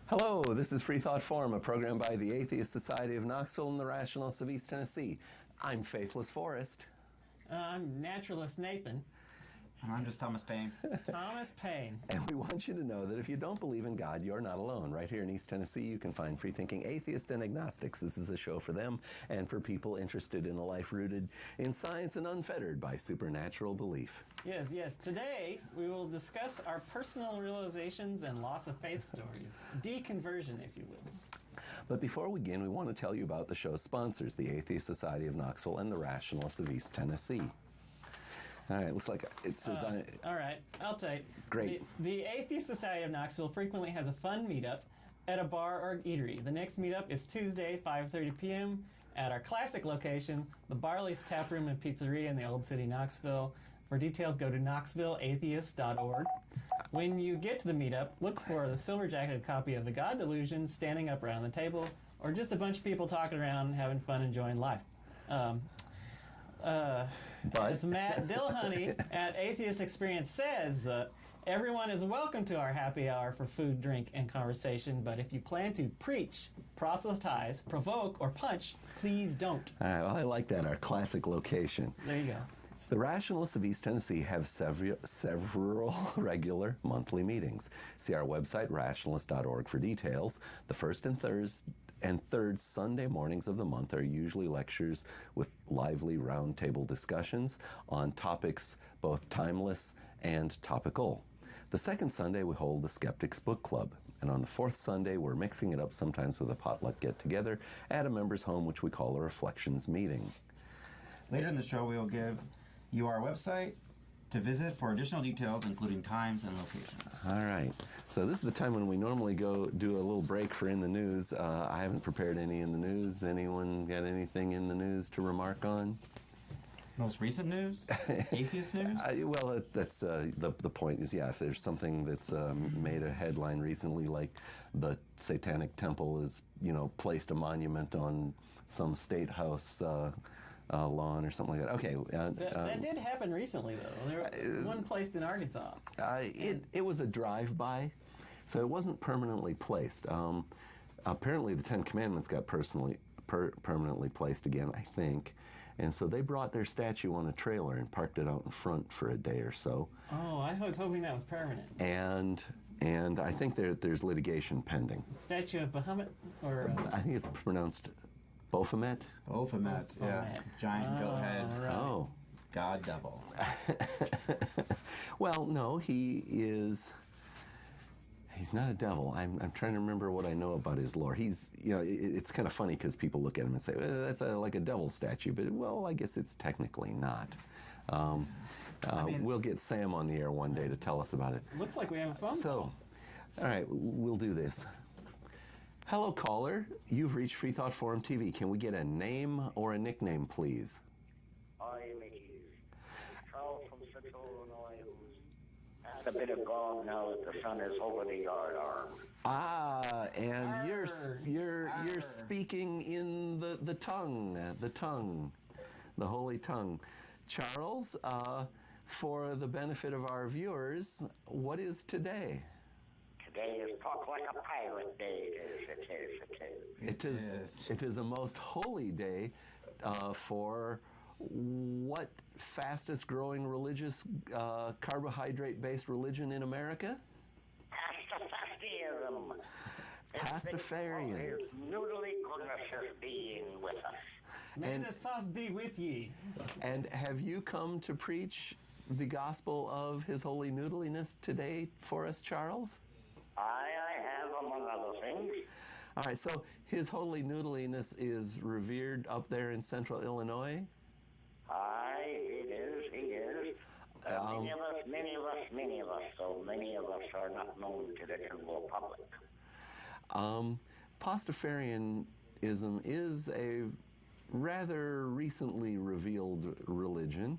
Hello, this is Freethought Forum, a program by the Atheist Society of Knoxville and the Rationalists of East Tennessee. I'm Faithless Forrest. I'm Naturalist Nathan. And I'm just Thomas Paine. Thomas Paine. And we want you to know that if you don't believe in God, you're not alone. Right here in East Tennessee, you can find free-thinking atheists and agnostics. This is a show for them and for people interested in a life rooted in science and unfettered by supernatural belief. Yes, yes. Today, we will discuss our personal realizations and loss of faith stories. Deconversion, if you will. But before we begin, we want to tell you about the show's sponsors, the Atheist Society of Knoxville and the Rationalists of East Tennessee. All right, looks like it says... all right, I'll take. Great. The Atheist Society of Knoxville frequently has a fun meetup at a bar or eatery. The next meetup is Tuesday, 5:30 p.m. at our classic location, the Barley's Tap Room and Pizzeria in the Old City, Knoxville. For details, go to knoxvilleatheist.org. When you get to the meetup, look for the silver-jacketed copy of The God Delusion standing up around the table, or just a bunch of people talking around, having fun, enjoying life. As Matt Dillhoney at Atheist Experience says, everyone is welcome to our happy hour for food, drink, and conversation, but if you plan to preach, proselytize, provoke, or punch, please don't. All right, well, I like that, our classic location. There you go. The Rationalists of East Tennessee have several regular monthly meetings. See our website, rationalist.org, for details. The first and third Sunday mornings of the month are usually lectures with lively roundtable discussions on topics both timeless and topical. The second Sunday we hold the Skeptics Book Club, and on the fourth Sunday we're mixing it up sometimes with a potluck get-together at a member's home, which we call a Reflections Meeting. Later in the show, we will give you our website to visit for additional details, including times and locations. All right. So this is the time when we normally go do a little break for In the News. I haven't prepared any in the news. Anyone got anything in the news to remark on? Most recent news? Atheist news? Well, that's the point is, yeah, if there's something that's made a headline recently, like the Satanic Temple has, placed a monument on some state house lawn or something like that. Okay. That did happen recently, though. There was one placed in Arkansas. It was a drive-by, so it wasn't permanently placed. Apparently, the Ten Commandments got permanently placed again, I think. And so they brought their statue on a trailer and parked it out in front for a day or so. Oh, I was hoping that was permanent. And I think there's litigation pending. Statue of Bahamut? Or I think it's pronounced Baphomet? Baphomet, yeah. Giant goat head. Right. Oh. God devil. Well, no, he's not a devil. I'm trying to remember what I know about his lore. He's, it's kind of funny because people look at him and say, well, that's like a devil statue, but, well, I guess it's technically not. We'll get Sam on the air one day to tell us about it. Looks like we have a phone call. So, all right, we'll do this. Hello, caller. You've reached Freethought Forum TV. Can we get a name or a nickname, please? I'm Charles from Central Illinois, who's had a bit of gong now that the sun is over the yard arm. And you're speaking in the tongue, the holy tongue. Charles, for the benefit of our viewers, what is today? Today is Talk Like a Pirate Day. It is. It is a most holy day for what fastest growing religious carbohydrate-based religion in America? Pastafarianism. Pastafarians. His noodly goodness being with us. May the sauce be with ye. And have you come to preach the gospel of His holy noodliness today for us, Charles? I have, among other things. All right, so His holy noodliness is revered up there in Central Illinois? He is. Many of us, so many of us are not known to the general public. Pastafarian Pastafarianism is a rather recently revealed religion.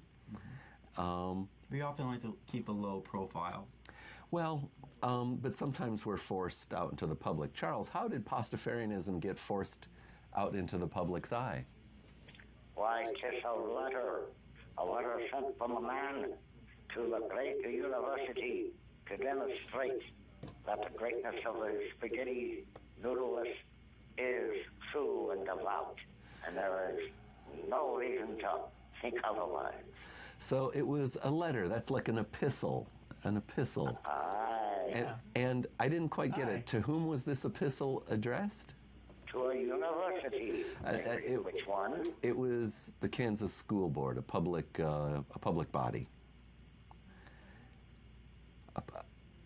We often like to keep a low profile. Well, but sometimes we're forced out into the public. Charles, how did Pastafarianism get forced out into the public's eye? Why, 'tis a letter sent from a man to the great university to demonstrate that the greatness of the spaghetti noodleless is true and devout, and there is no reason to think otherwise. So it was a letter. That's like an epistle. An epistle. Aye. And I didn't quite get it. To whom was this epistle addressed? To a university. Which one? It was the Kansas School Board, a public body.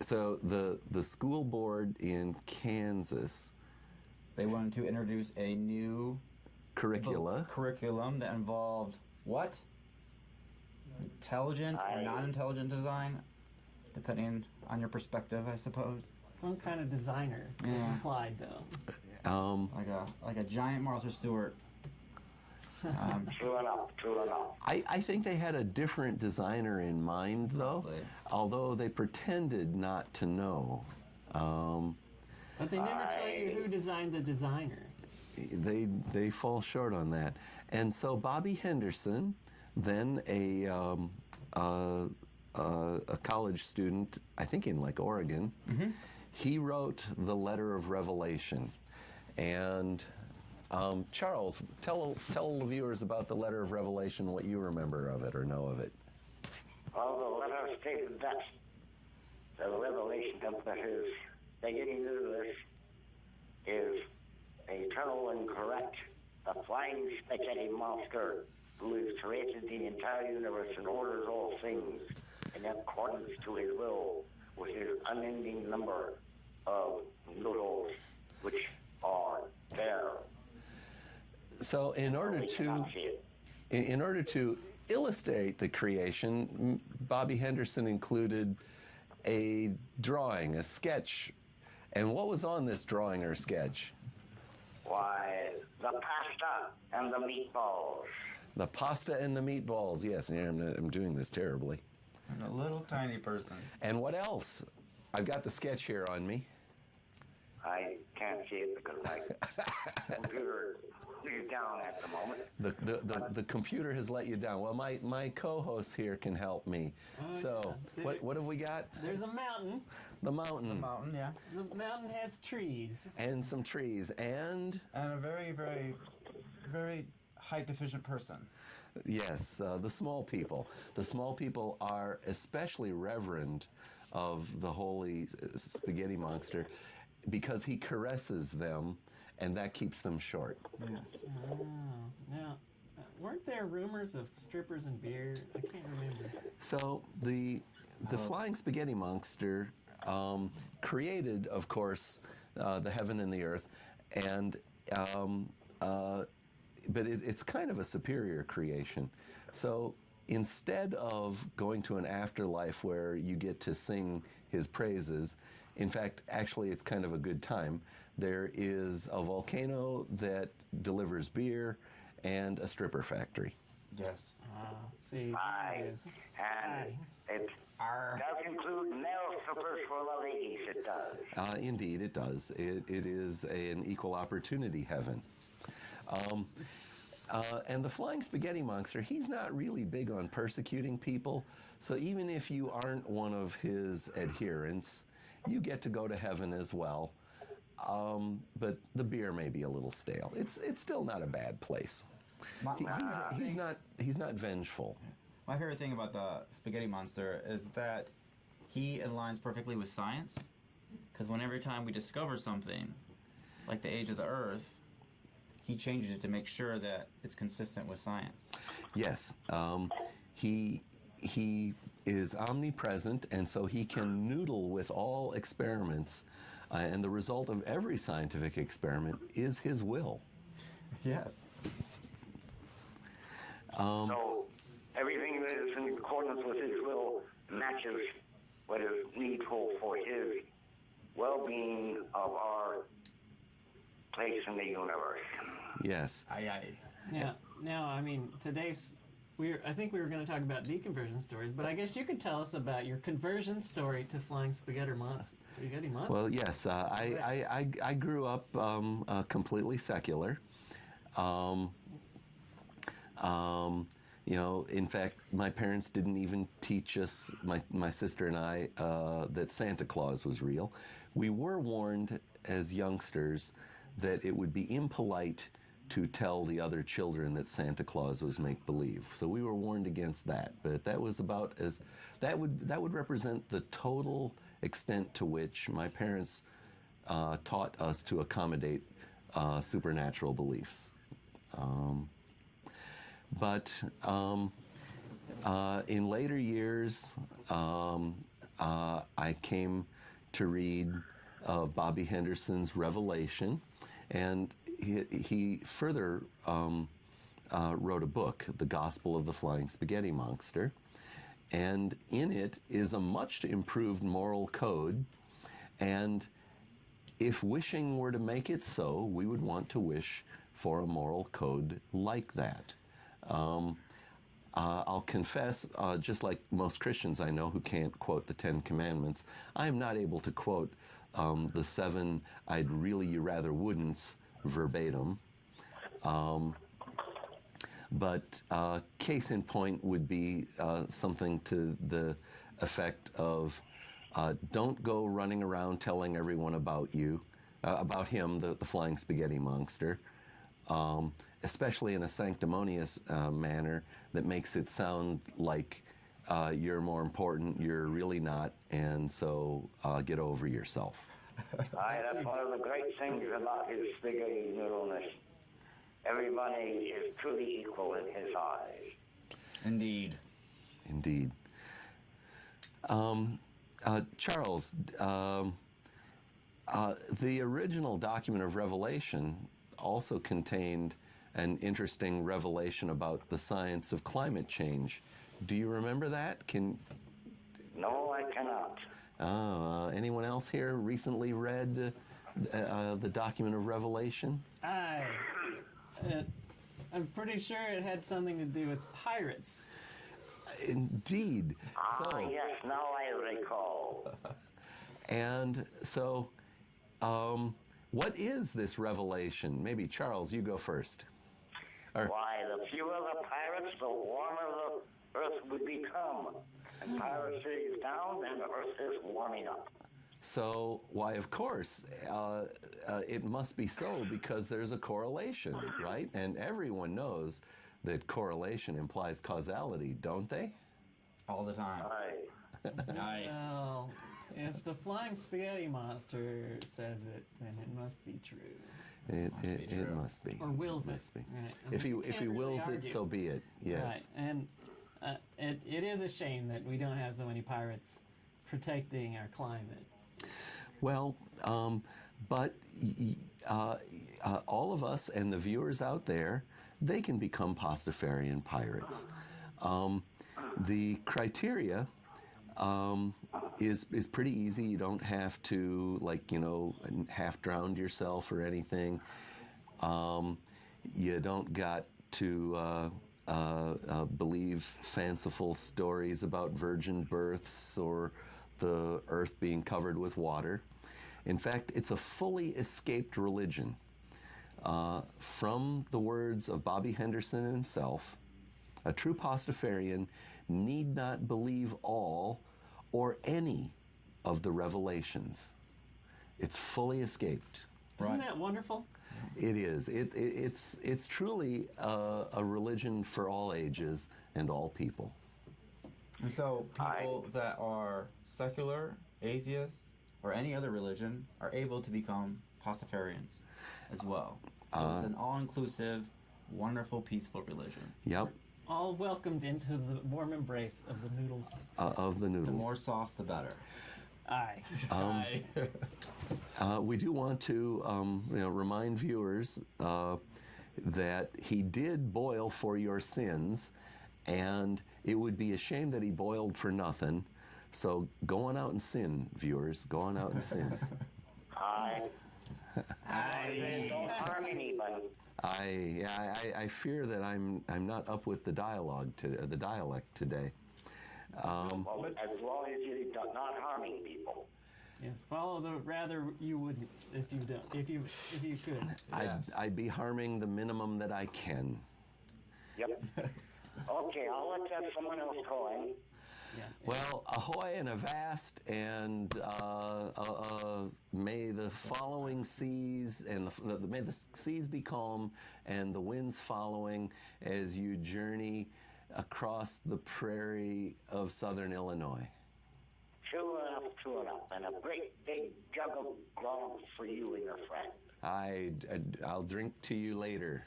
So the school board in Kansas, They wanted to introduce a new curriculum that involved what? Intelligent or non-intelligent design, depending on your perspective, I suppose. Some kind of designer is implied, though. Like a giant Martha Stewart. True enough. I think they had a different designer in mind, though, Probably. although they pretended not to know. But they never tell you who designed the designer. They fall short on that. And so Bobby Henderson, then a college student, I think in like Oregon, he wrote the Letter of Revelation. And Charles, tell the viewers about the Letter of Revelation, what you remember of it or know of it. Well, the letter stated that the revelation of his beginning of this is eternal and correct, the flying spaghetti monster who has created the entire universe and orders all things in accordance to his will with his unending number of noodles which are there. So in order to illustrate the creation, Bobby Henderson included a drawing, a sketch. And what was on this drawing or sketch? Why, the pasta and the meatballs. The pasta and the meatballs, yes. Yeah, I'm doing this terribly. And a little tiny person. And what else? I've got the sketch here on me. I can't see it because my computer is down at the moment. The computer has let you down. Well, my co-host here can help me. So, yeah. what have we got? There's a mountain. The mountain. The mountain, yeah. The mountain has trees. And some trees. And a very, very, very height deficient person. yes, the small people. The small people are especially reverent of the holy spaghetti monster because he caresses them, and that keeps them short. Yes. Oh, now, weren't there rumors of strippers and beer? I can't remember. So the flying spaghetti monster created, of course, the heaven and the earth, and but it's kind of a superior creation. So instead of going to an afterlife where you get to sing his praises, in fact, actually, it's kind of a good time. There is a volcano that delivers beer and a stripper factory. Yes. See, Aye. there it is. And it does include male strippers for the ladies, it does. Indeed, it does. It is an equal opportunity heaven. And the flying spaghetti monster, he's not really big on persecuting people. So even if you aren't one of his adherents, you get to go to heaven as well. But the beer may be a little stale. It's still not a bad place. He's not vengeful. My favorite thing about the spaghetti monster is that he aligns perfectly with science. Because every time we discover something, like the age of the Earth, he changes it to make sure that it's consistent with science. Yes, he is omnipresent, and so he can noodle with all experiments, and the result of every scientific experiment is his will. Yes. So everything that is in accordance with his will matches what is needful for his well-being of our place in the universe. Yes. Yeah. Now, I mean, I think we were going to talk about deconversion stories, but I guess you could tell us about your conversion story to flying spaghetti monster. Well, yes. I grew up completely secular. In fact, my parents didn't even teach us, my sister and I, that Santa Claus was real. We were warned as youngsters that it would be impolite to tell the other children that Santa Claus was make-believe. So we were warned against that. But that was about that would represent the total extent to which my parents taught us to accommodate supernatural beliefs. But in later years, I came to read Bobby Henderson's Revelation, and he further wrote a book, The Gospel of the Flying Spaghetti Monster, and in it is a much improved moral code, and if wishing were to make it so, we would want to wish for a moral code like that. I'll confess, just like most Christians I know who can't quote the Ten Commandments, I am not able to quote the 7 I'd really you rather wouldn'ts verbatim. But case in point would be something to the effect of don't go running around telling everyone about about him, the flying spaghetti monster, especially in a sanctimonious manner that makes it sound like you're more important, you're really not, and so get over yourself. That's one of the great things about his spaghetti noodleness. Everybody is truly equal in his eyes. Indeed. Indeed. Charles, the original document of Revelation also contained an interesting revelation about the science of climate change. Do you remember that? No, I cannot. Anyone else here recently read the document of Revelation? I'm pretty sure it had something to do with pirates. Indeed. Yes, now I recall. And so, what is this revelation? Maybe, Charles, you go first. Why, the fewer the pirates, the warmer the earth would become. And piracy is down, and the earth is warming up. So, why, of course, it must be so because there's a correlation, right? And everyone knows that correlation implies causality, don't they? All the time. Aye. Well, if the flying spaghetti monster says it, then it must be true. It must be. Or wills it. Must be. Right. If he wills it, so be it. Yes. Right. And it is a shame that we don't have so many pirates protecting our climate. Well, but all of us and the viewers out there, they can become Pastafarian pirates. The criteria is pretty easy. You don't have to, half drown yourself or anything. You don't got to believe fanciful stories about virgin births or the earth being covered with water. In fact, it's a fully escaped religion. From the words of Bobby Henderson himself, a true Pastafarian need not believe all or any of the revelations. It's fully escaped. Isn't that wonderful? It is. It's truly a religion for all ages and all people. And so people that are secular, atheists, or any other religion are able to become Pastafarians as well. So it's an all-inclusive, wonderful, peaceful religion. Yep. All welcomed into the warm embrace of the noodles. Of the noodles. The more sauce, the better. Aye. Aye. We do want to remind viewers that he did boil for your sins, and it would be a shame that he boiled for nothing. So go on out and sin, viewers. Go on out and sin. Aye. Don't harm anybody. I fear that I'm not up with the dialect today. Well, as long as you're not harming people. Yes, follow the rather you wouldn't if you could. Yes. I'd be harming the minimum that I can. Yep. Okay, I'll let someone else go in. Yeah. Well, ahoy and avast, and may the following seas and may the seas be calm and the winds following as you journey across the prairie of southern Illinois. True enough, and a great big jug of grog for you and your friend. I'll drink to you later.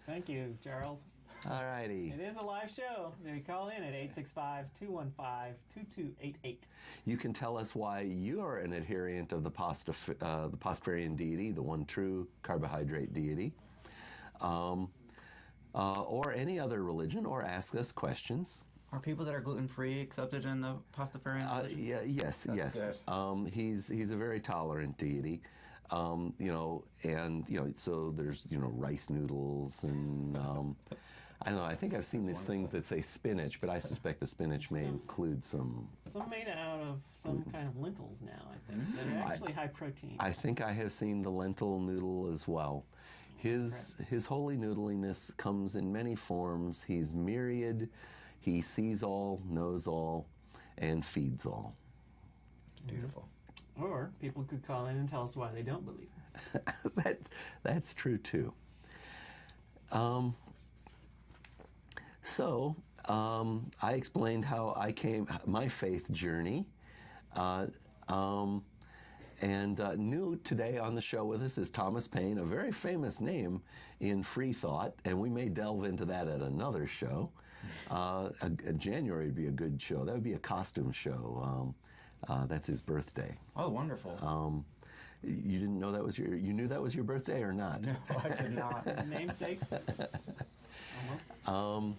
Thank you, Charles. All righty. It is a live show. You call in at 865-215-2288. You can tell us why you are an adherent of the Pastafarian deity, the one true carbohydrate deity, or any other religion, or ask us questions. Are people that are gluten-free accepted in the Pastafarian religion? Yes. Good. He's a very tolerant deity. So there's rice noodles and I don't know. I think I've seen these things that say spinach, but I suspect the spinach may include some. Some made out of some kind of lentils now, I think. They're actually high protein. I think I have seen the lentil noodle as well. His holy noodliness comes in many forms. He's myriad. He sees all, knows all, and feeds all. Beautiful. Or people could call in and tell us why they don't believe. That's true too. So I explained how I came, my faith journey, and new today on the show with us is Thomas Paine, a very famous name in free thought, and we may delve into that at another show. January would be a good show. That would be a costume show. That's his birthday. Oh, wonderful. You didn't know that was you knew that was your birthday or not? No, I did not. Namesakes? Almost.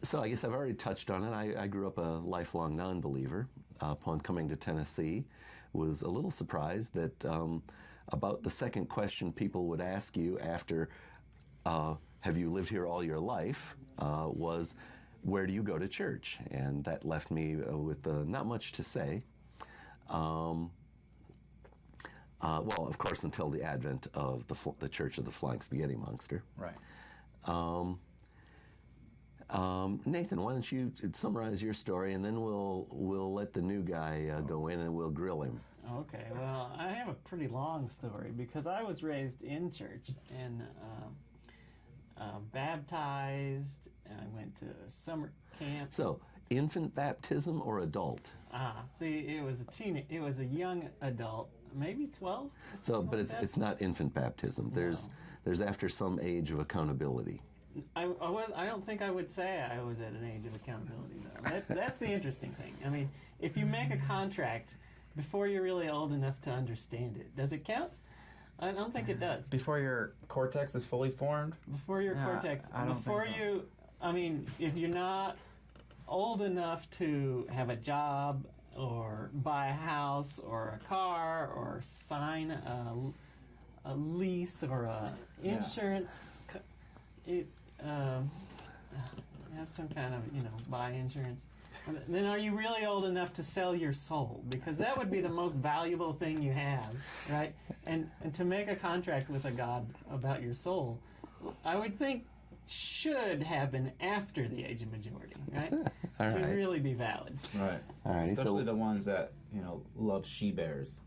So I guess I've already touched on it. I grew up a lifelong non-believer. Upon coming to Tennessee, was a little surprised that about the second question people would ask you after, have you lived here all your life, was, where do you go to church? And that left me with not much to say. Well, of course, until the advent of the Church of the Flying Spaghetti Monster. Right. Nathan, why don't you summarize your story, and then we'll let the new guy go in and we'll grill him. Okay, well, I have a pretty long story because I was raised in church and baptized, and I went to summer camp. So, infant baptism or adult? See, it was a young adult, maybe 12. So, but it's not infant baptism. There's after some age of accountability. I don't think I would say I was at an age of accountability, though. That's the interesting thing. I mean, if you make a contract before you're really old enough to understand it, does it count? I don't think it does. Before your cortex is fully formed? Before your cortex. I don't think so. I mean, if you're not old enough to have a job or buy a house or a car or sign a lease or a insurance, have some kind of, buy insurance. Then are you really old enough to sell your soul? Because that would be the most valuable thing you have, right? And to make a contract with a God about your soul, I would think should happen after the age of majority, right? To really be valid. Right. All right. Especially the ones that, love she-bears.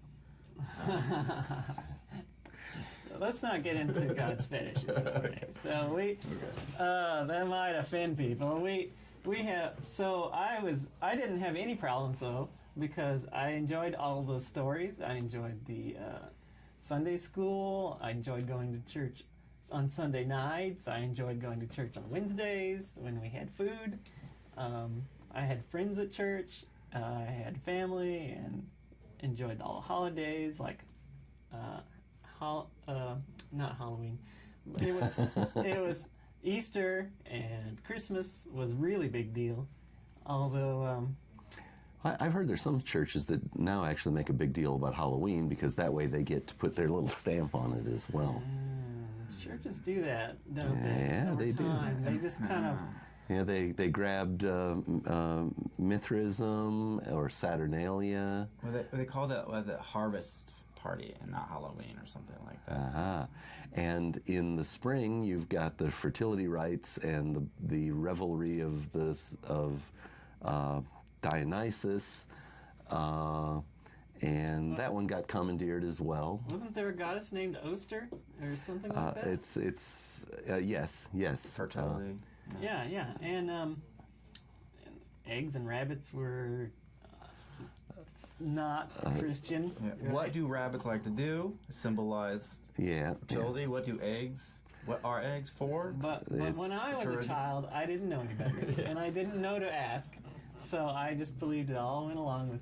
Let's not get into God's fetishes. Okay. So that might offend people. I didn't have any problems though, because I enjoyed all the stories. I enjoyed the Sunday school. I enjoyed going to church on Sunday nights. I enjoyed going to church on Wednesdays when we had food. I had friends at church. I had family and enjoyed all the holidays like not Halloween. It was Easter, and Christmas was really big deal. Although I've heard there's some churches that now actually make a big deal about Halloween because that way they get to put their little stamp on it as well. Churches do that, don't they? Yeah, Over they do. time. They just kind of... Yeah, they grabbed Mithraism or Saturnalia. Well, they call that the harvest party and not Halloween or something like that. And in the spring, you've got the fertility rites and the revelry of Dionysus, and that one got commandeered as well. Wasn't there a goddess named Oster or something like that? Yes. Fertility. Yeah, and eggs and rabbits were not Christian. Yeah. Right? What do rabbits like to do? Symbolize fertility. What do eggs? What are eggs for? But when I was a child, I didn't know any better, and I didn't know to ask, so I just believed it all went along with,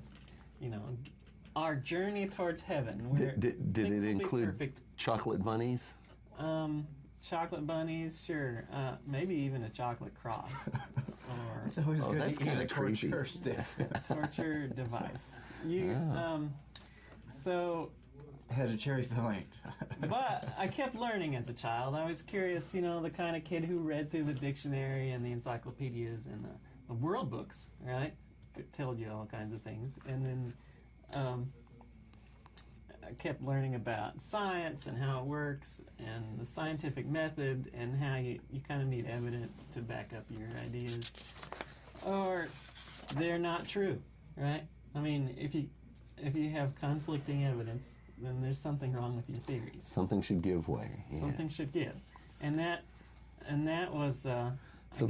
our journey towards heaven. Did it include chocolate bunnies? Chocolate bunnies, sure. Maybe even a chocolate cross. It's always good that's to eat a creepy. torture stick. Torture device. So... Had a cherry filling. But I kept learning as a child. I was curious, the kind of kid who read through the dictionary and the encyclopedias and the world books, right? It told you all kinds of things. And then I kept learning about science and how it works and the scientific method and how you kind of need evidence to back up your ideas. Or they're not true, right? I mean, if you have conflicting evidence, then there's something wrong with your theories. Something should give way. Yeah. Something should give. And that was, I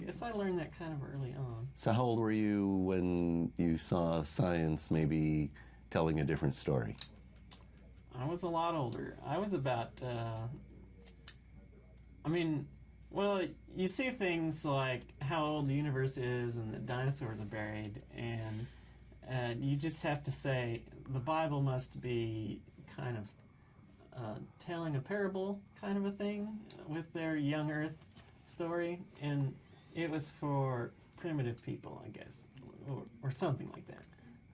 guess I learned that kind of early on. So how old were you when you saw science maybe telling a different story? I was a lot older. I was about, you see things like how old the universe is and that dinosaurs are buried, and you just have to say the Bible must be kind of telling a parable kind of a thing with their young earth story, and it was for primitive people, I guess, or something like that,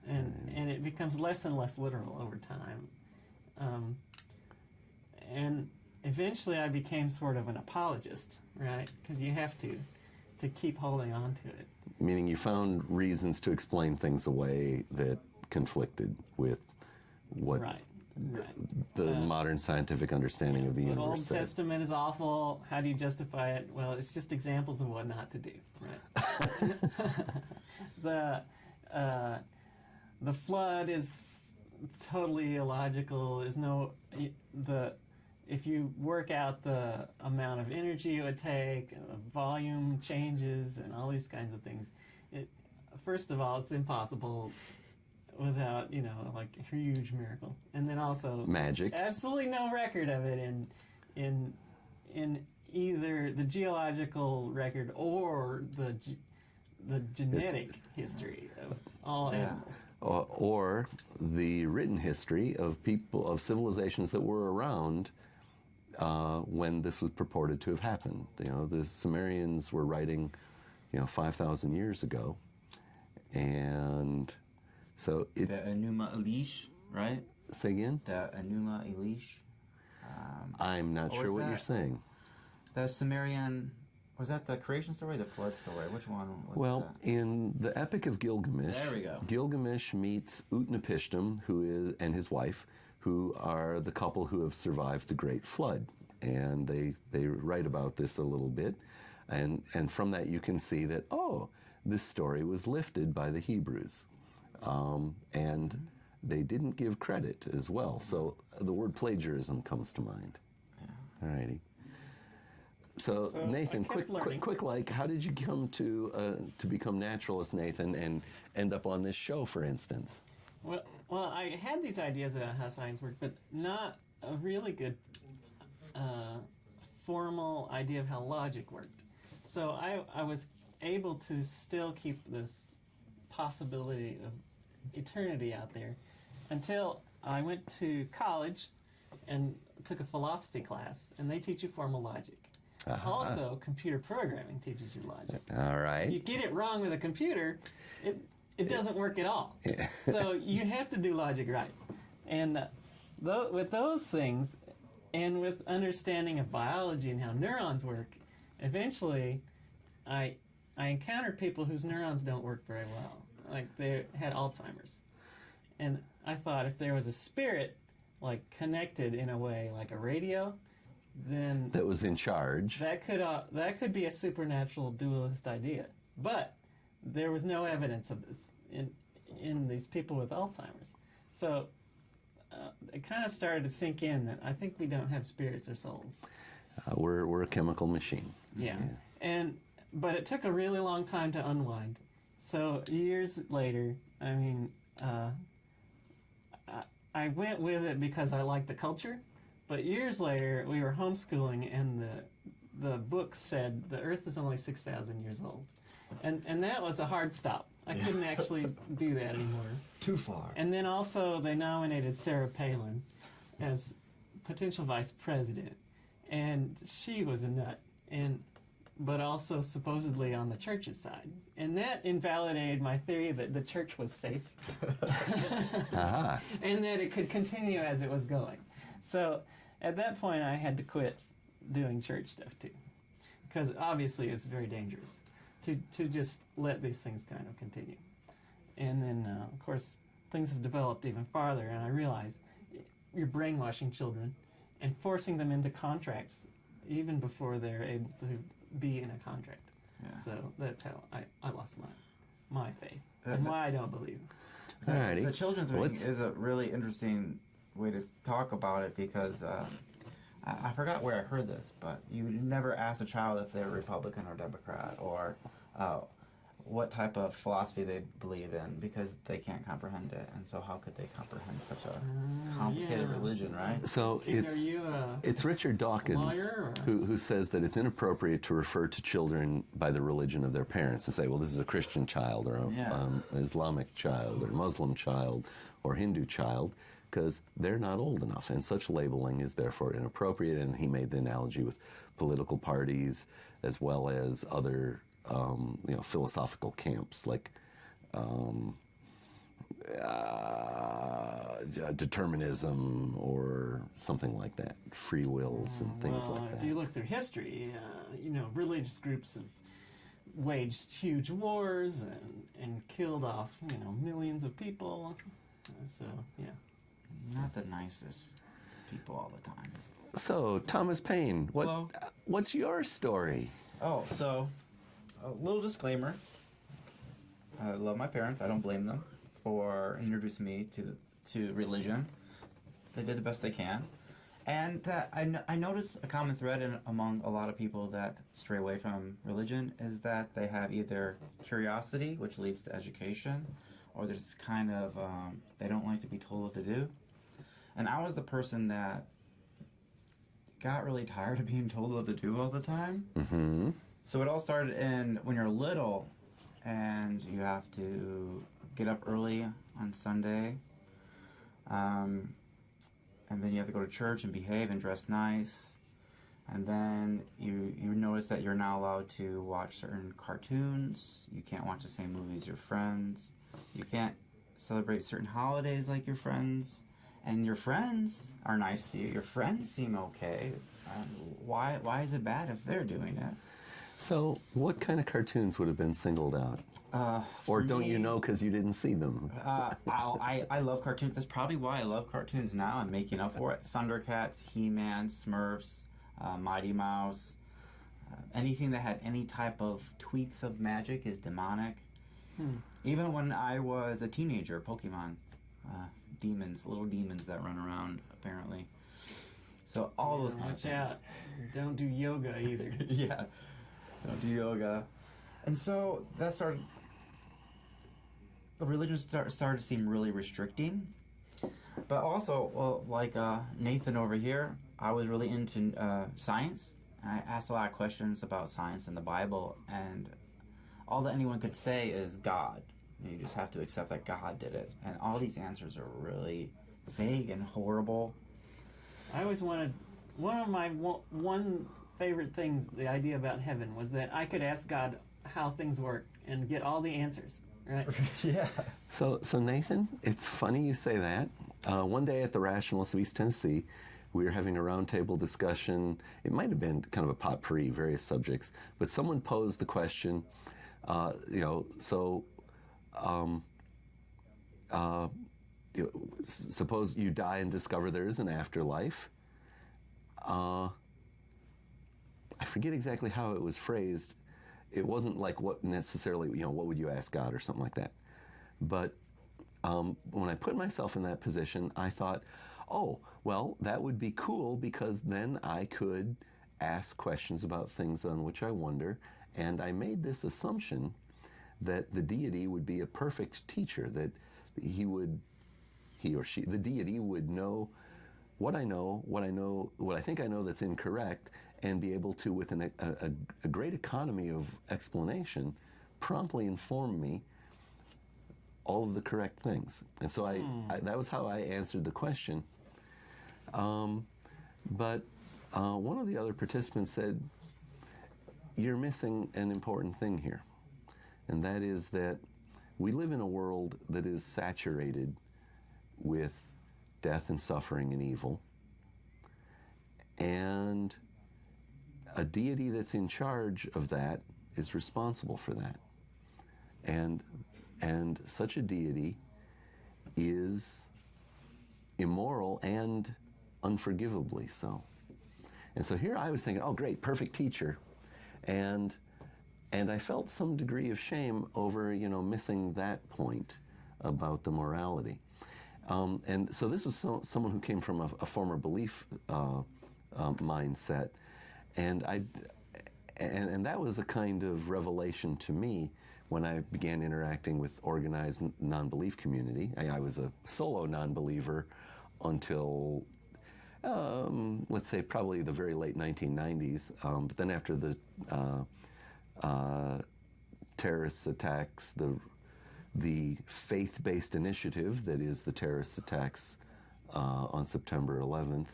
and it becomes less and less literal over time, and eventually I became sort of an apologist, right, because you have to keep holding on to it. Meaning you found reasons to explain things away that conflicted with what the modern scientific understanding of the universe The Old said. Testament is awful. How do you justify it? Well, it's just examples of what not to do, right? The flood is totally illogical. There's no if you work out the amount of energy it would take, and the volume changes, and all these kinds of things, first of all, it's impossible without, like a huge miracle. And then also magic. Absolutely no record of it in either the geological record or the genetic history of all animals. Or the written history of civilizations that were around when this was purported to have happened. The Sumerians were writing, 5,000 years ago, and so the Enuma Elish, right? Say again? The Enuma Elish. I'm not sure what you're saying. The Sumerian, was that the creation story or the flood story? Which one was that? In the Epic of Gilgamesh, there we go. Gilgamesh meets Utnapishtim, and his wife, who are the couple who have survived the Great Flood. And they write about this a little bit. And from that you can see that, this story was lifted by the Hebrews. And they didn't give credit as well. So the word plagiarism comes to mind. Yeah. All righty. So Nathan, quick, how did you come to become naturalist, Nathan, and end up on this show, for instance? Well, I had these ideas about how science worked, but not a really good formal idea of how logic worked. So I was able to still keep this possibility of eternity out there until I went to college and took a philosophy class, and they teach you formal logic. Also, computer programming teaches you logic. All right. You get it wrong with a computer, it doesn't work at all. Yeah. So you have to do logic right. And with those things, and with understanding of biology and how neurons work, eventually I encountered people whose neurons don't work very well. Like they had Alzheimer's. And I thought if there was a spirit, like connected in a way, like a radio, then That was in charge. that could be a supernatural dualist idea. But there was no evidence of this in these people with Alzheimer's. So it kind of started to sink in that I think we don't have spirits or souls. We're a chemical machine. Yeah. But it took a really long time to unwind. So years later, I mean, I went with it because I liked the culture. But years later, we were homeschooling, and the book said the Earth is only 6,000 years old, and that was a hard stop. I couldn't actually do that anymore. Too far. And then also they nominated Sarah Palin as potential vice president, and she was a nut, but also supposedly on the church's side, and that invalidated my theory that the church was safe, and that it could continue as it was going. So at that point, I had to quit doing church stuff too, because obviously it's very dangerous to just let these things kind of continue. And then, of course, things have developed even farther, and I realized you're brainwashing children and forcing them into contracts even before they're able to be in a contract. Yeah. So that's how I lost my faith and why I don't believe. Alrighty. The children's wing is a really interesting way to talk about it because I forgot where I heard this, but you never ask a child if they're Republican or Democrat or what type of philosophy they believe in because they can't comprehend it. And so how could they comprehend such a complicated religion, right? So it's Richard Dawkins who says that it's inappropriate to refer to children by the religion of their parents and say, well, this is a Christian child or an Islamic child or Muslim child or Hindu child, because they're not old enough, and such labeling is therefore inappropriate. And he made the analogy with political parties as well as other philosophical camps like determinism or something like that, free wills and things like that. If you look through history, religious groups have waged huge wars and killed off, millions of people. So, yeah. Not the nicest people all the time. So, Thomas Paine, what's your story? Oh, so a little disclaimer. I love my parents. I don't blame them for introducing me to religion. They did the best they can. And I noticed a common thread among a lot of people that stray away from religion is that they have either curiosity, which leads to education, or they're just kind of, they don't like to be told what to do. And I was the person that got really tired of being told what to do all the time. Mm-hmm. So it all started when you're little and you have to get up early on Sunday. And then you have to go to church and behave and dress nice. And then you notice that you're not allowed to watch certain cartoons. You can't watch the same movies as your friends. You can't celebrate certain holidays like your friends. And your friends are nice to you. Your friends seem okay. Why is it bad if they're doing it? So what kind of cartoons would have been singled out? Or don't you know because you didn't see them? I love cartoons. That's probably why I love cartoons now. I'm making up for it. Thundercats, He-Man, Smurfs, Mighty Mouse. Anything that had any type of tweaks of magic is demonic. Even when I was a teenager, Pokemon. Demons, little demons that run around, apparently. So all those kind of things. Watch out. Don't do yoga either. Yeah. Don't do yoga. And so that started... The religion started to seem really restricting. But also, like Nathan over here, I was really into science. I asked a lot of questions about science and the Bible, and all that anyone could say is God. You just have to accept that God did it. And all these answers are really vague and horrible. I always wanted... One of my one favorite things, the idea about heaven, was that I could ask God how things work and get all the answers, right? Yeah. So Nathan, it's funny you say that. One day at the Rationalists of East Tennessee, we were having a roundtable discussion. It might have been kind of a potpourri, various subjects, but someone posed the question, suppose you die and discover there is an afterlife. I forget exactly how it was phrased. It wasn't like what necessarily, what would you ask God or something like that. But when I put myself in that position, I thought, oh, well, that would be cool because then I could ask questions about things on which I wonder. And I made this assumption that the deity would be a perfect teacher, that he or she, the deity would know what I think I know that's incorrect, and be able to, with a great economy of explanation, promptly inform me all of the correct things. And so that was how I answered the question. But one of the other participants said, you're missing an important thing here. And that is that we live in a world that is saturated with death and suffering and evil. And a deity that's in charge of that is responsible for that. And such a deity is immoral and unforgivably so. And so here I was thinking, oh great, perfect teacher. And I felt some degree of shame over, missing that point about the morality. And so this was someone who came from a former belief mindset, and that was a kind of revelation to me when I began interacting with organized non-belief community. I was a solo non-believer until, let's say, probably the very late 1990s. But then after the terrorist attacks, the faith-based initiative that is the terrorist attacks on September 11th,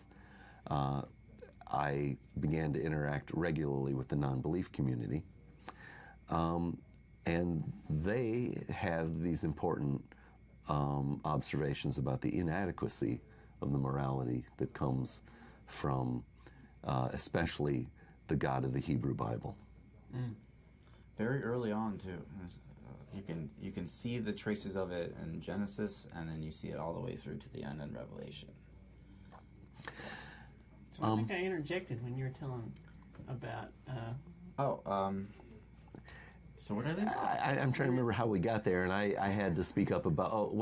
I began to interact regularly with the non-belief community. And they have these important observations about the inadequacy of the morality that comes from especially the God of the Hebrew Bible. Very early on, too. You can see the traces of it in Genesis, and then you see it all the way through to the end in Revelation. So I think I interjected when you were telling about... So what are they? I'm trying to remember how we got there, and I had to speak up about,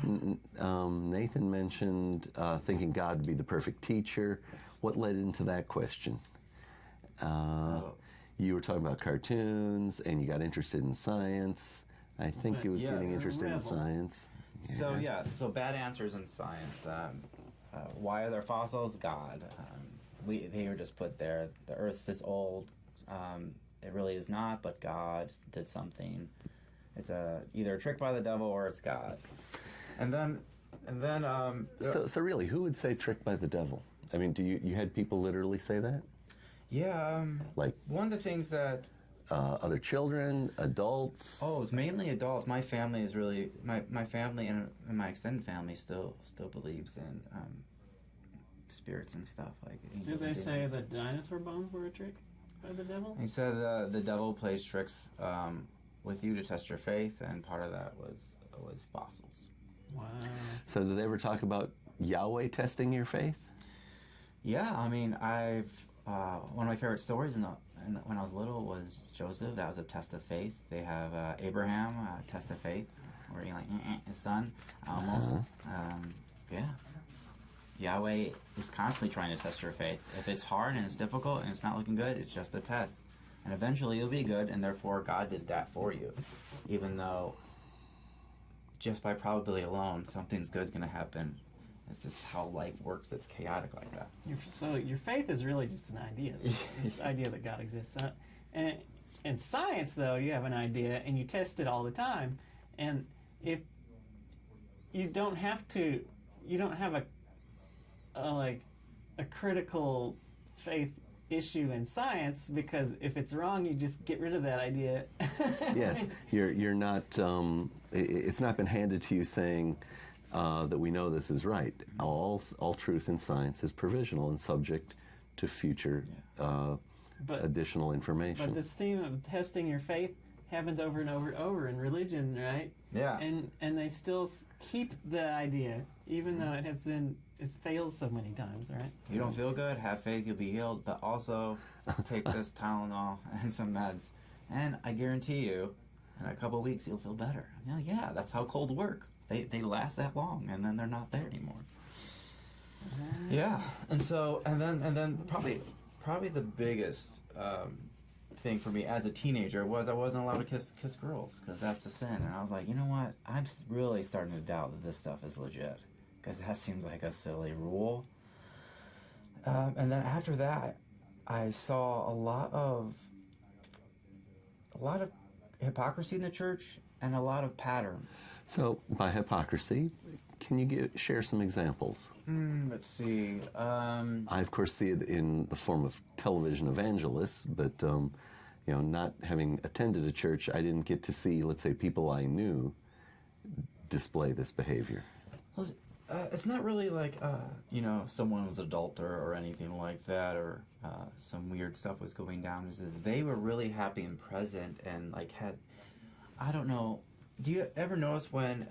Nathan mentioned thinking God would be the perfect teacher. What led into that question? You were talking about cartoons, and you got interested in science. I think it was getting interested in science. Yeah. So bad answers in science. Why are there fossils? God. They were just put there. The Earth's this old. It really is not, but God did something. It's either a trick by the devil or it's God. And then. So really, who would say trick by the devil? I mean, you had people literally say that? Yeah. Like one of the things that. Other children, adults. Oh, it's mainly adults. My family is really my family and my extended family still believes in spirits and stuff like. Did they say that dinosaur bones were a trick by the devil? He said the devil plays tricks with you to test your faith, and part of that was fossils. Wow. So did they ever talk about Yahweh testing your faith? Yeah, I mean, one of my favorite stories when I was little was Joseph. That was a test of faith. They have Abraham, test of faith, where he his son, almost. Yeah. Yahweh is constantly trying to test your faith. If it's hard and it's difficult and it's not looking good, it's just a test. And eventually it'll be good, and therefore God did that for you. Even though just by probability alone, something's good going to happen. It's just how life works. It's chaotic like that. So your faith is really just an idea. It's the idea that God exists. And in science, though, you have an idea and you test it all the time. And if you don't have a critical faith issue in science, because if it's wrong, you just get rid of that idea. Yes, you're not. It's not been handed to you saying that we know this is right. All truth in science is provisional and subject to future additional information. But this theme of testing your faith happens over and over and over in religion, right? Yeah. And they still keep the idea, even though it's failed so many times, right? You don't feel good? Have faith, you'll be healed. But also, take this Tylenol and some meds, and I guarantee you, in a couple of weeks, you'll feel better. Yeah, that's how colds work. They last that long, and then they're not there anymore. Yeah, and then probably the biggest thing for me as a teenager was I wasn't allowed to kiss girls, because that's a sin. And I was like, you know what? I'm really starting to doubt that this stuff is legit, because that seems like a silly rule. And then after that, I saw a lot of hypocrisy in the church and a lot of patterns. So, by hypocrisy, can you share some examples? Let's see. I, of course, see it in the form of television evangelists, but, not having attended a church, I didn't get to see, let's say, people I knew display this behavior. Well, it's not really like, someone was adulterer or anything like that, or some weird stuff was going down. It was they were really happy and present and, had, I don't know, do you ever notice when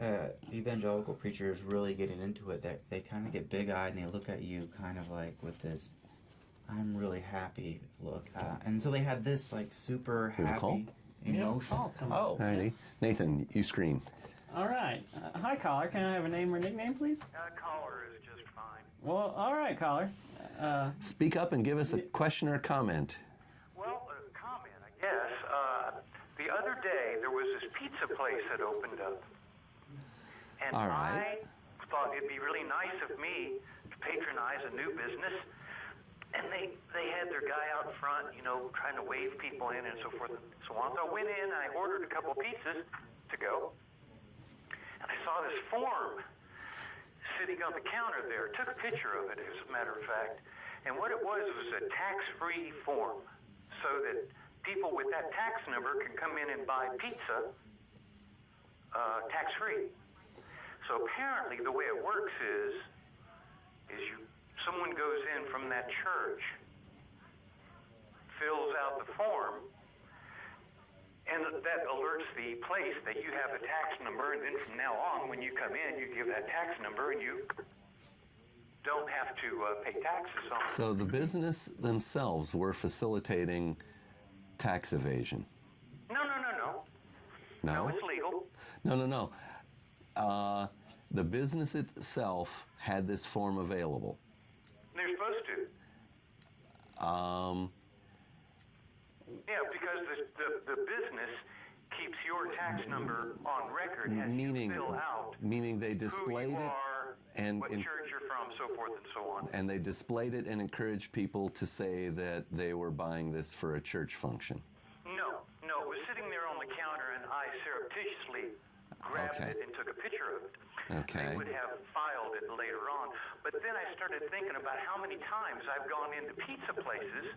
evangelical preacher is really getting into it, that they kind of get big-eyed and they look at you kind of like with this, I'm really happy look. And so they had this, super happy emotion. Oh. Alrighty. Nathan, you screen. All right. Hi, caller. Can I have a name or nickname, please? Caller is just fine. Well, all right, caller. Speak up and give us a question or comment. Well, a comment, I guess. The other day, there was this pizza place that opened up. And All right. I thought it'd be really nice of me to patronize a new business. And they had their guy out front, trying to wave people in and so forth and so on. So I went in and I ordered a couple pizzas to go. And I saw this form sitting on the counter there. Took a picture of it, as a matter of fact. And what it was a tax-free form, so that people with that tax number can come in and buy pizza tax-free. So apparently the way it works is someone goes in from that church, fills out the form, and that alerts the place that you have a tax number, and then from now on, when you come in, you give that tax number, and you don't have to pay taxes on it. So the business themselves were facilitating tax evasion. No. No? No, it's legal. No. The business itself had this form available. They're supposed to. Yeah, because the business keeps your tax number on record as you fill out meaning they displayed who you it are, and what church you're from, so forth and so on. and they displayed it and encouraged people to say that they were buying this for a church function. No, it was sitting there on the counter, and I surreptitiously grabbed Okay. it and took a picture of it. Okay. They would have filed it later on. But then I started thinking about how many times I've gone into pizza places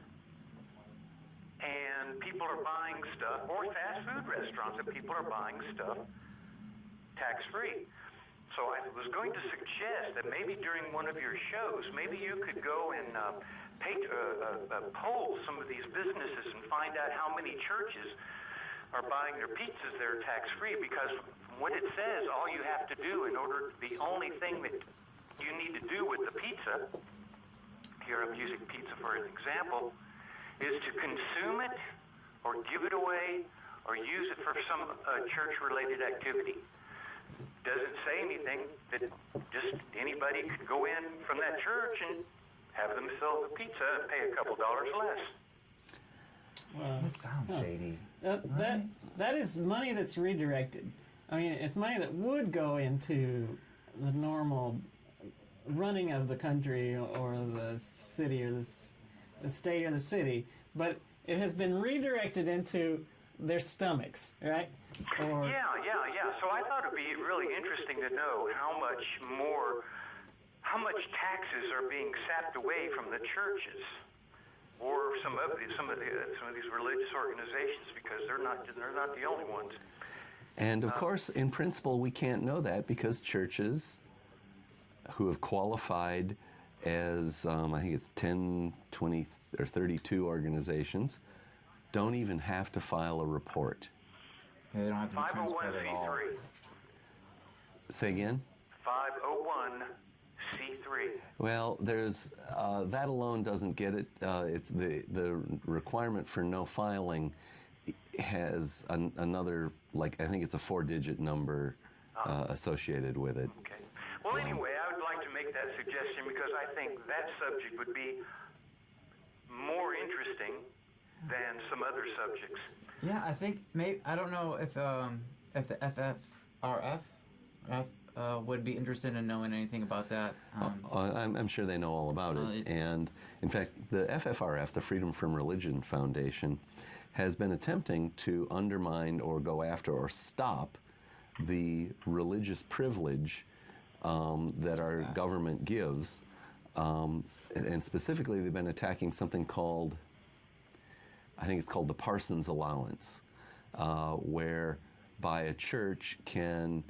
and people are buying stuff, or fast food restaurants, and people are buying stuff tax-free. So I was going to suggest that maybe during one of your shows, maybe you could go and poll some of these businesses and find out how many churches are buying their pizzas that are tax-free, because from what it says, all you have to do the only thing that you need to do with the pizza, here I'm using pizza for an example, is to consume it or give it away or use it for some church-related activity. Doesn't say anything that just anybody could go in from that church and have themselves a pizza and pay a couple dollars less. That sounds shady. That is money that's redirected. I mean, it's money that would go into the normal running of the country or the city or the state or the city, but it has been redirected into their stomachs, right? Or Yeah. So I thought it'd be really interesting to know how much taxes are being sapped away from the churches. or some of these religious organizations, because they're not the only ones. And of course, in principle, we can't know that because churches who have qualified as, I think it's 10, 20, or 32 organizations, don't even have to file a report. Yeah, they don't have to be transparent at all. 501c3. Say again? 501c3. Well, there's that alone doesn't get it. It's the requirement for no filing has another, like, I think it's a 4-digit number associated with it. Okay. Well, anyway, I would like to make that suggestion because I think that subject would be more interesting than some other subjects. Yeah, I think I don't know if the FFRF would be interested in knowing anything about that. I'm sure they know all about it. And in fact, the FFRF, the Freedom from Religion Foundation, has been attempting to undermine or go after or stop the religious privilege that our government gives. And specifically, they've been attacking something called, I think it's called the Parsons Allowance, whereby a church can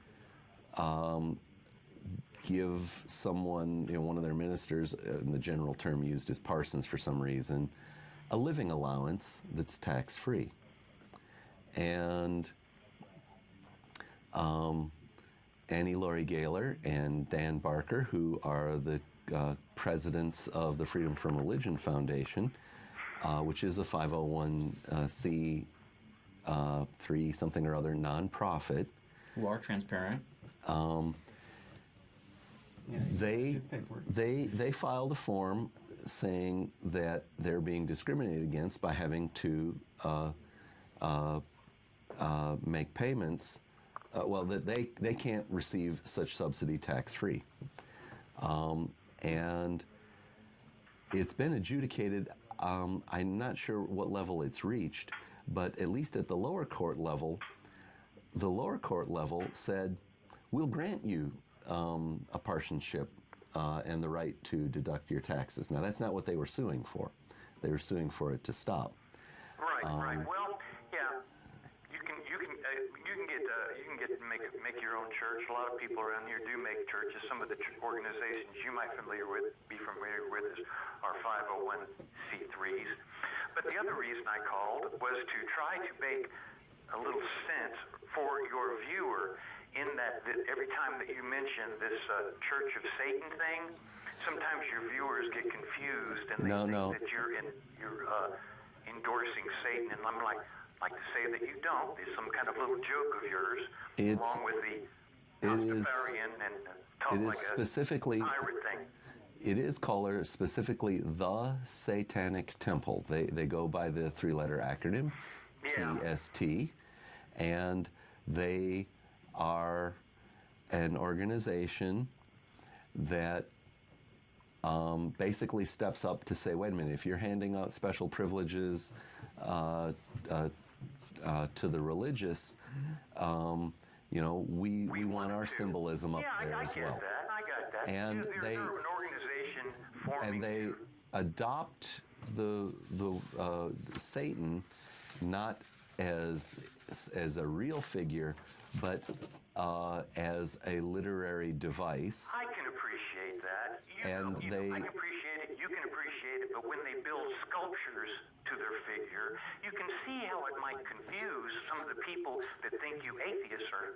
give someone, one of their ministers, and the general term used is Parsons for some reason, a living allowance that's tax-free. And Annie Laurie Gaylor and Dan Barker, who are the presidents of the Freedom from Religion Foundation, which is a 501c3 something or other nonprofit. Who are transparent. They filed a form saying that they're being discriminated against by having to make payments. That they can't receive such subsidy tax-free. And it's been adjudicated. I'm not sure what level it's reached, but at least at the lower court level said, we'll grant you a partisanship and the right to deduct your taxes. Now, that's not what they were suing for. They were suing for it to stop. Right. Well, yeah, you can make your own church. A lot of people around here do make churches. Some of the organizations you might be familiar with are 501c3s. But the other reason I called was to try to make a little sense for your viewer in that every time that you mention this Church of Satan thing, sometimes your viewers get confused and they think that you're endorsing Satan, and I'm like to say that you don't. It's some kind of little joke of yours, along with the Pastafarian and talk like a pirate thing. It is called specifically the Satanic Temple. They go by the 3-letter acronym, TST, and they are an organization that basically steps up to say, wait a minute, if you're handing out special privileges to the religious, we want our symbolism up there as well. I got that. And they're an organization forming. And they adopt the Satan not as a real figure, but as a literary device. I can appreciate that. I can appreciate it. You can appreciate it. But when they build sculptures to their figure, you can see how it might confuse some of the people that think you atheists are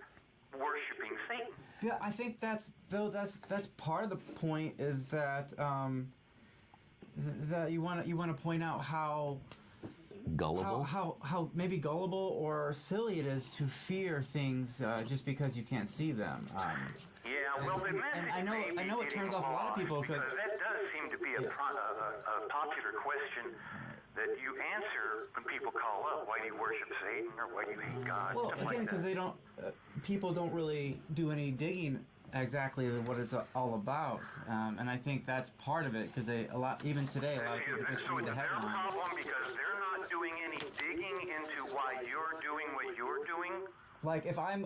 worshiping Satan. Yeah, I think that's part of the point is that that you want to point out how gullible, how maybe gullible or silly it is to fear things just because you can't see them. Yeah, well, the message I know it turns off a lot of people because that does seem to be a popular question that you answer when people call up. Why do you worship Satan, or why do you hate God? Well, again, because they don't, people don't really do any digging exactly what it's all about, and I think that's part of it. Because even today, a lot of people just read the headline. So is their problem because they're not doing any digging into why you're doing what you're doing? Like if I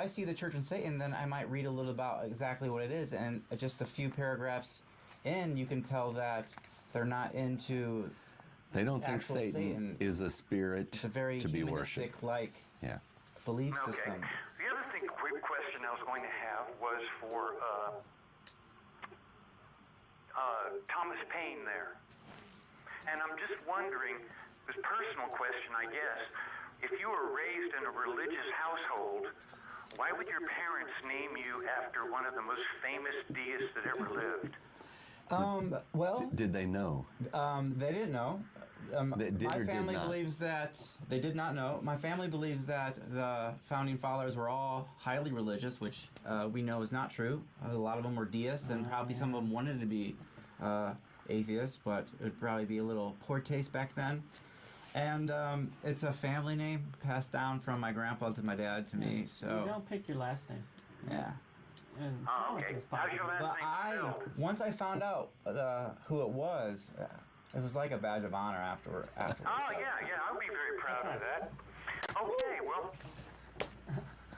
see the Church of Satan, then I might read a little about exactly what it is, and just a few paragraphs in, you can tell that they're not into They don't think actual Satan is a spirit It's a very to be worshipped. humanistic-like Yeah. belief Okay. system. The other quick question I was going to have was for Thomas Paine there. And I'm just wondering, this personal question, I guess, if you were raised in a religious household, why would your parents name you after one of the most famous deists that ever lived? Well, Did they know? they didn't know. They did My or did family not? believes that they did not know. My family believes that the founding fathers were all highly religious, which we know is not true. A lot of them were deists, and probably some of them wanted to be atheists, but it would probably be a little poor taste back then. And it's a family name passed down from my grandpa to my dad to me. You So don't pick your last name. yeah. And Oh, Thomas okay. is How's your popular. last But name spelled? once I found out who it was like a badge of honor afterwards. Oh, yeah, I'll be very proud of that. Okay, well,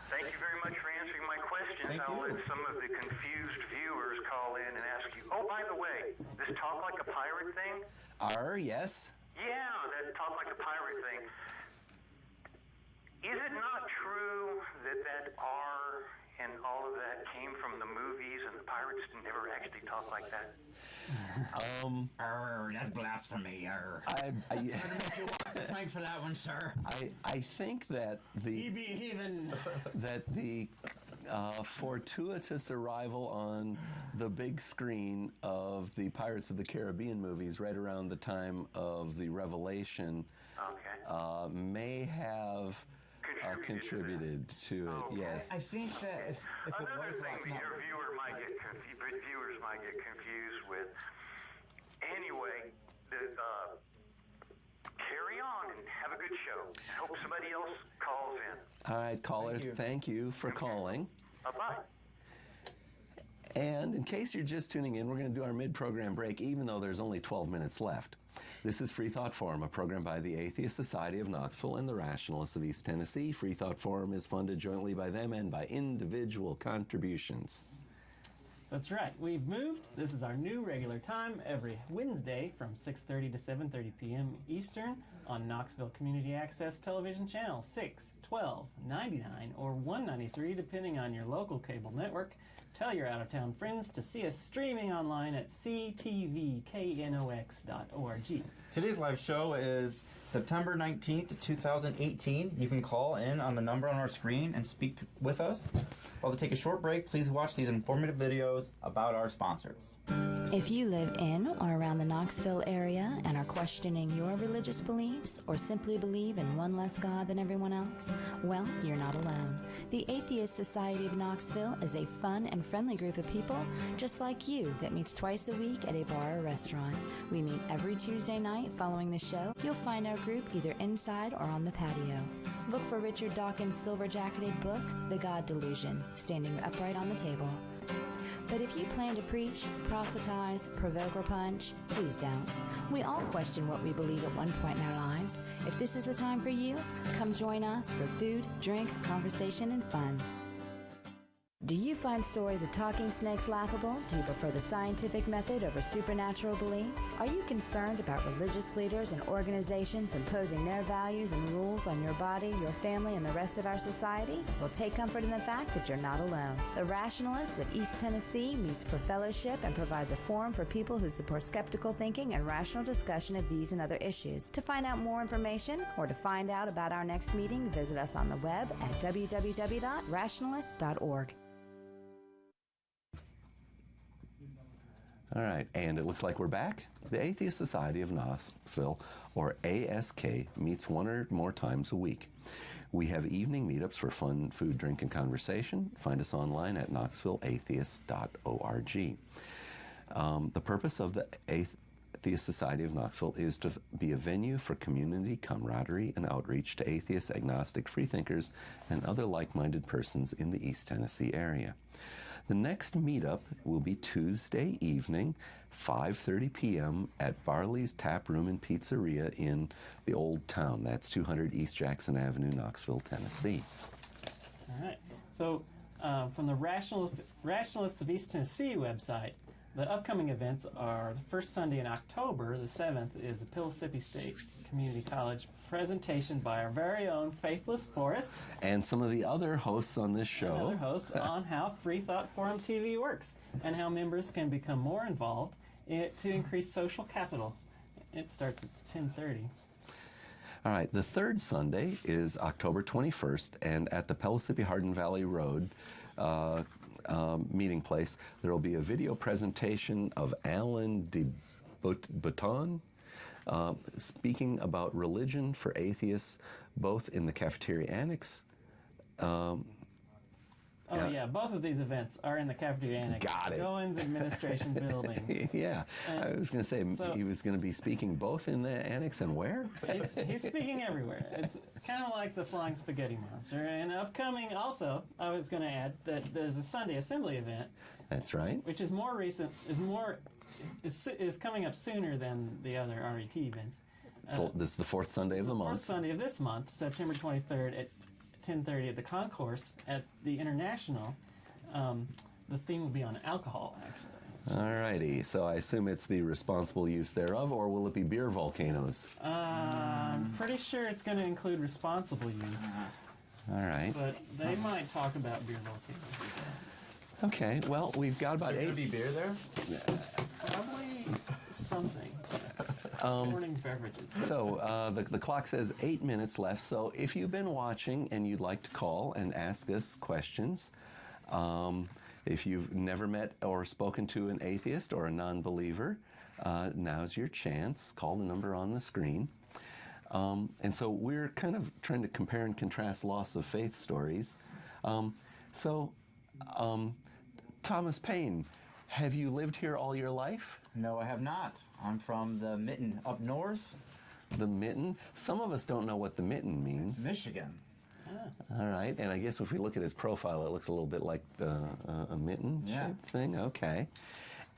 thank you very much for answering my questions. Thank I'll you. let some of the confused viewers call in and ask you, oh, by the way, this Talk Like a Pirate thing? Yes. Yeah, that Talk Like a Pirate thing. Is it not true that R and all of that came from the movies and the pirates never actually talk like that? That's blasphemy. I Thanks for that one, sir. I think that He be heathen. the fortuitous arrival on the big screen of the Pirates of the Caribbean movies right around the time of the Revelation Okay. may have contributed to it. Okay. Yes. I think that if it Another was thing last that night, your viewers might get confused with. Anyway, carry on and have a good show. I hope somebody else calls in. All right, caller, you. thank you for calling. Bye-bye. And in case you're just tuning in, we're going to do our mid-program break, even though there's only 12 minutes left. This is Freethought Forum, a program by the Atheist Society of Knoxville and the Rationalists of East Tennessee. Freethought Forum is funded jointly by them and by individual contributions. That's right. We've moved. This is our new regular time every Wednesday from 6:30 to 7:30 p.m. Eastern on Knoxville Community Access Television Channel 6, 12, 99, or 193, depending on your local cable network. Tell your out-of-town friends to see us streaming online at ctvknox.org. today's live show is September 19th, 2018. You can call in on the number on our screen and speak with us. While we take a short break, please watch these informative videos about our sponsors. If you live in or around the Knoxville area and are questioning your religious beliefs or simply believe in one less God than everyone else, well, you're not alone. The Atheist Society of Knoxville is a fun and friendly group of people just like you that meets twice a week at a bar or restaurant. We meet every Tuesday night following the show. You'll find our group either inside or on the patio. Look for Richard Dawkins' silver-jacketed book, The God Delusion, standing upright on the table. But if you plan to preach, proselytize, provoke, or punch, please don't. We all question what we believe at one point in our lives. If this is the time for you, come join us for food, drink, conversation, and fun. Do you find stories of talking snakes laughable? Do you prefer the scientific method over supernatural beliefs? Are you concerned about religious leaders and organizations imposing their values and rules on your body, your family, and the rest of our society? Well, take comfort in the fact that you're not alone. The Rationalists of East Tennessee meets for fellowship and provides a forum for people who support skeptical thinking and rational discussion of these and other issues. To find out more information or to find out about our next meeting, visit us on the web at www.rationalist.org. All right, and it looks like we're back. The Atheist Society of Knoxville, or ASK, meets one or more times a week. We have evening meetups for fun, food, drink, and conversation. Find us online at knoxvilleatheist.org. The purpose of the Atheist Society of Knoxville is to be a venue for community camaraderie and outreach to atheists, agnostic, freethinkers, and other like-minded persons in the East Tennessee area. The next meetup will be Tuesday evening, 5:30 p.m. at Barley's Tap Room and Pizzeria in the Old Town. That's 200 East Jackson Avenue, Knoxville, Tennessee. All right. So, from the Rationalists of East Tennessee website, The upcoming events are the first Sunday in October, the 7th, is the Pillsbury State Community College presentation by our very own Faithless Forrest And some of the other hosts on this and other show. hosts on how Freethought Forum TV works and how members can become more involved to increase social capital. It starts at 10:30. All right, the third Sunday is October 21st, and at the Pellissippi Hardin Valley Road meeting place, there will be a video presentation of Alan de Botton speaking about religion for atheists, both in the cafeteria annex. Both of these events are in the cafeteria annex. Got it. Goins Administration Building. Yeah, I was going to say so- he was going to be speaking both in the annex and where? He's speaking everywhere. It's kind of like the Flying Spaghetti Monster. And upcoming also, I was going to add that there's a Sunday Assembly event, That's right. which is more recent, is coming up sooner than the other RET events. So this is the fourth Sunday of the Fourth month. Sunday of this month, September 23rd at 10:30 at the concourse at the International. The theme will be on alcohol, actually. All righty, so I assume it's the responsible use thereof, or will it be beer volcanoes? I'm pretty sure it's going to include responsible use, All right. but they might talk about beer volcanoes as well. Okay, well, we've got about Is there going to eight. be beer there? Probably something. Morning beverages. So the clock says 8 minutes left. So if you've been watching and you'd like to call and ask us questions, if you've never met or spoken to an atheist or a non-believer, now's your chance. Call the number on the screen. And so we're kind of trying to compare and contrast loss of faith stories. Thomas Payne, have you lived here all your life? No, I have not. I'm from the Mitten up north, The mitten? Some of us don't know what the mitten means. Michigan. All right, and I guess if we look at his profile, it looks a little bit like a mitten Yeah. shaped thing. Okay,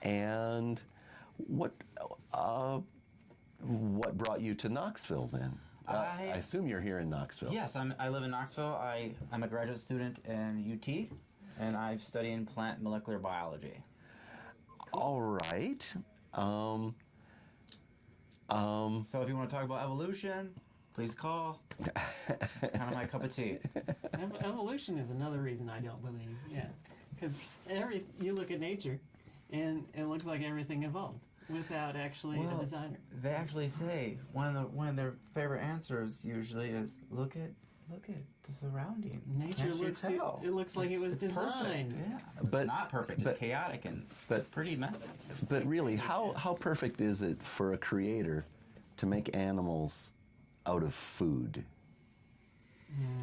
and what brought you to Knoxville then? I assume you're here in Knoxville. Yes, I live in Knoxville. I'm a graduate student in UT, and I'm studying plant molecular biology. All right. So if you want to talk about evolution, please call. It's kind of my cup of tea. Evolution is another reason I don't believe. Yeah, because you look at nature, and it looks like everything evolved without actually a designer. They actually say one of their favorite answers usually is look at the surrounding. Nature Can't you looks tell? it looks like it was It's designed. perfect, yeah. But- It's not perfect. but- It's chaotic and but- pretty messy. But really, how perfect is it for a creator to make animals out of food?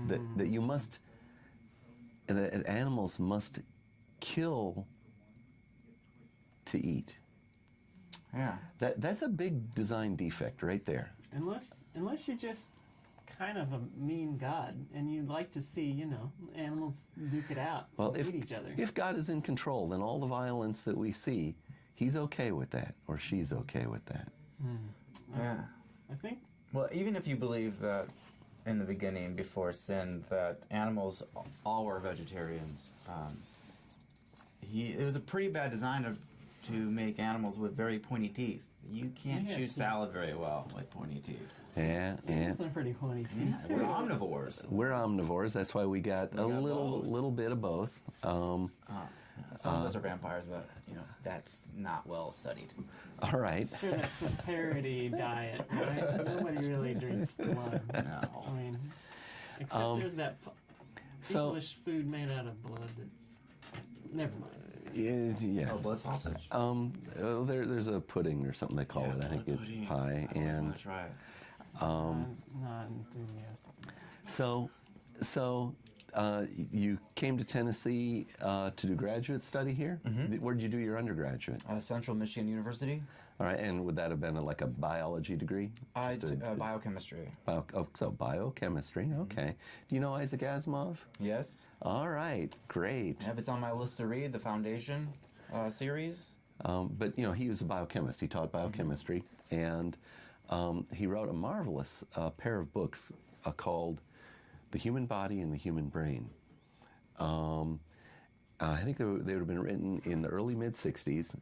That you must, that animals must kill to eat. Yeah. That's a big design defect right there. Unless you're just kind of a mean god and you'd like to see, animals duke it out, Well, and eat each other. if God is in control, then all the violence that we see, He's okay with that, or she's okay with that. Yeah. I think Well, even if you believe that in the beginning, before sin, that animals all were vegetarians, it was a pretty bad design to make animals with very pointy teeth. You can't Yeah, chew yeah. salad very well with pointy teeth. Yeah. it's a pretty funny. Yeah, we're omnivores. We're omnivores. That's why we got a got little bit of both. Some of us are vampires, but that's not well studied. All right. Sure, that's a parody diet, right? Nobody really drinks blood. No. I mean, except there's that So- English food made out of blood that's... Never mind. Yeah. Oh, blood sausage. There's a pudding or something they call it. I think blood it's pudding. pie. I And want to try it. Not enthusiastic. so you came to Tennessee to do graduate study here? Where did you do your undergraduate? Central Michigan University. All right, and would that have been like a biology degree? Just a- Biochemistry. so biochemistry, okay. Do you know Isaac Asimov? Yes. All right, great. Yep, it's on my list to read, the Foundation series. But, he was a biochemist. He taught biochemistry, and he wrote a marvelous pair of books called The Human Body and the Human Brain. I think they would have been written in the early mid-'60s,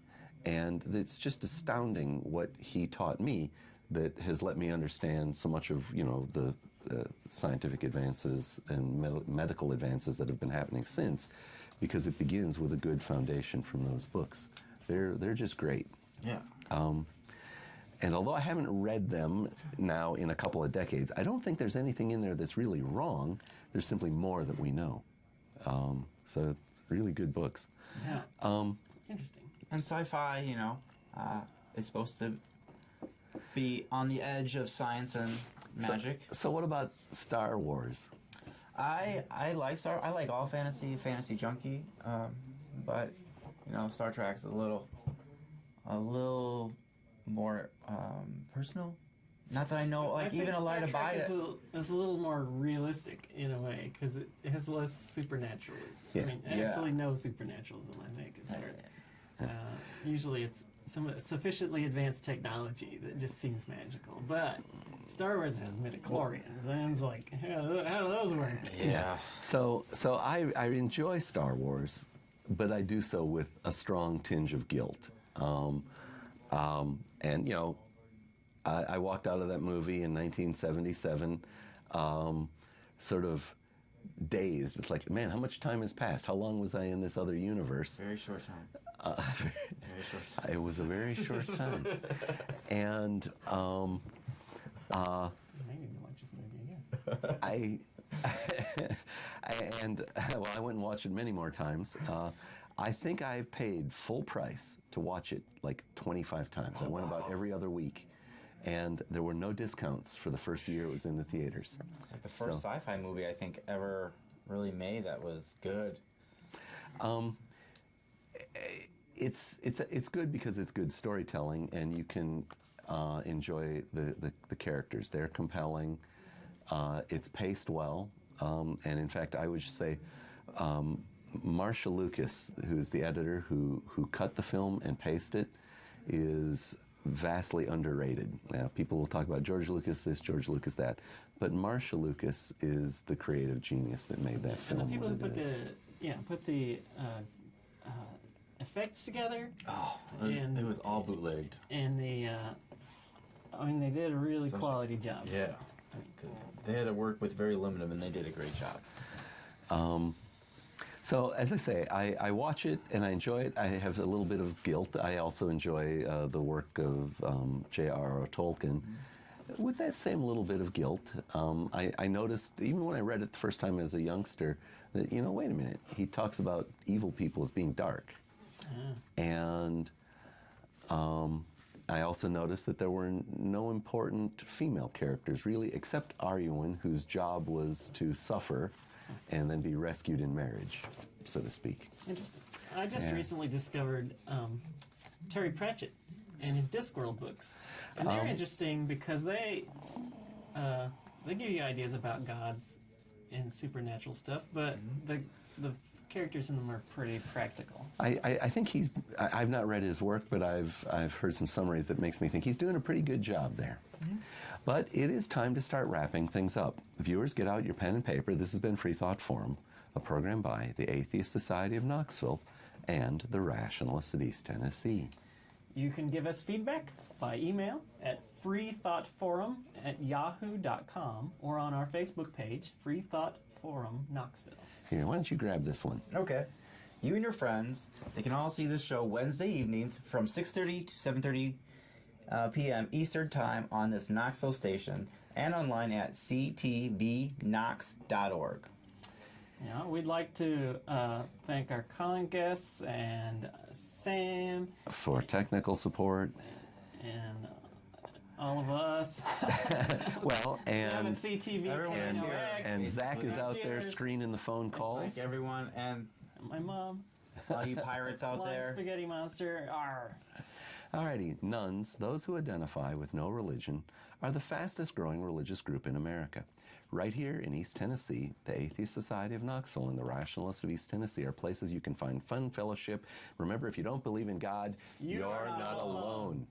And it's just astounding what he taught me that has let me understand so much of, the scientific advances and medical advances that have been happening since, because it begins with a good foundation from those books. They're just great. Yeah. And although I haven't read them now in a couple of decades, I don't think there's anything in there that's really wrong. There's simply more that we know. So really good books. Yeah. Interesting. And sci-fi, is supposed to be on the edge of science and magic. So what about Star Wars? I like all fantasy junkie, but Star Trek's a little more personal. Not that I know, I think even a lie to buy it. It's a little more realistic in a way because it has less supernaturalism. Yeah. I mean, actually no supernaturalism. I think it's usually it's some sufficiently advanced technology that just seems magical. But Star Wars has midichlorians, and it's like, how do those work? Yeah. So I enjoy Star Wars, but I do so with a strong tinge of guilt. And I walked out of that movie in 1977, sort of dazed. It's like, man, how much time has passed? How long was I in this other universe? Very short time. Very short time. It was a very short time. And You may need to watch this movie again. I went and watched it many more times. I think I've paid full price to watch it like 25 times. I went about every other week. And there were no discounts for the first year it was in the theaters. It's like the first sci-fi movie I think ever really made that was good. It's good because it's good storytelling, and you can enjoy the characters. They're compelling. It's paced well, and in fact, I would say Marcia Lucas, who's the editor who cut the film and paced it, is vastly underrated. Now, people will talk about George Lucas this, George Lucas that, but Marcia Lucas is the creative genius that made that film. And the people who what put the effects together. Oh, it was all bootlegged. And they did a really quality job. Yeah. They had to work with very limited, and they did a great job. So, as I say, I watch it and I enjoy it. I have a little bit of guilt. I also enjoy the work of J.R.R. Tolkien. With that same little bit of guilt, I noticed, even when I read it the first time as a youngster, that, wait a minute, he talks about evil people as being dark. And I also noticed that there were no important female characters, really, except Arwen, whose job was to suffer and then be rescued in marriage, so to speak. Interesting. I just recently discovered Terry Pratchett and his Discworld books, and they're interesting because they give you ideas about gods and supernatural stuff, but the characters in them are pretty practical. I think I've not read his work, but I've heard some summaries that makes me think he's doing a pretty good job there. Mm-hmm. But it is time to start wrapping things up. Viewers, get out your pen and paper. This has been Freethought Forum, a program by the Atheist Society of Knoxville and the Rationalists of East Tennessee. You can give us feedback by email at freethoughtforum@yahoo.com or on our Facebook page, Freethought Forum Knoxville. Here, why don't you grab this one? Okay. You and your friends, they can all see this show Wednesday evenings from 6:30 to 7:30 p.m. Eastern Time on this Knoxville station and online at ctvknox.org. Yeah, we'd like to thank our calling guests and Sam for technical support and all of us. Well, and CTV and Zach is out there screening the phone calls. Thank everyone, and my mom. All you pirates out there. Spaghetti monster. Arr. Alrighty, nuns, those who identify with no religion, are the fastest growing religious group in America. Right here in East Tennessee, the Atheist Society of Knoxville and the Rationalists of East Tennessee are places you can find fun fellowship. Remember, if you don't believe in God, you're not alone.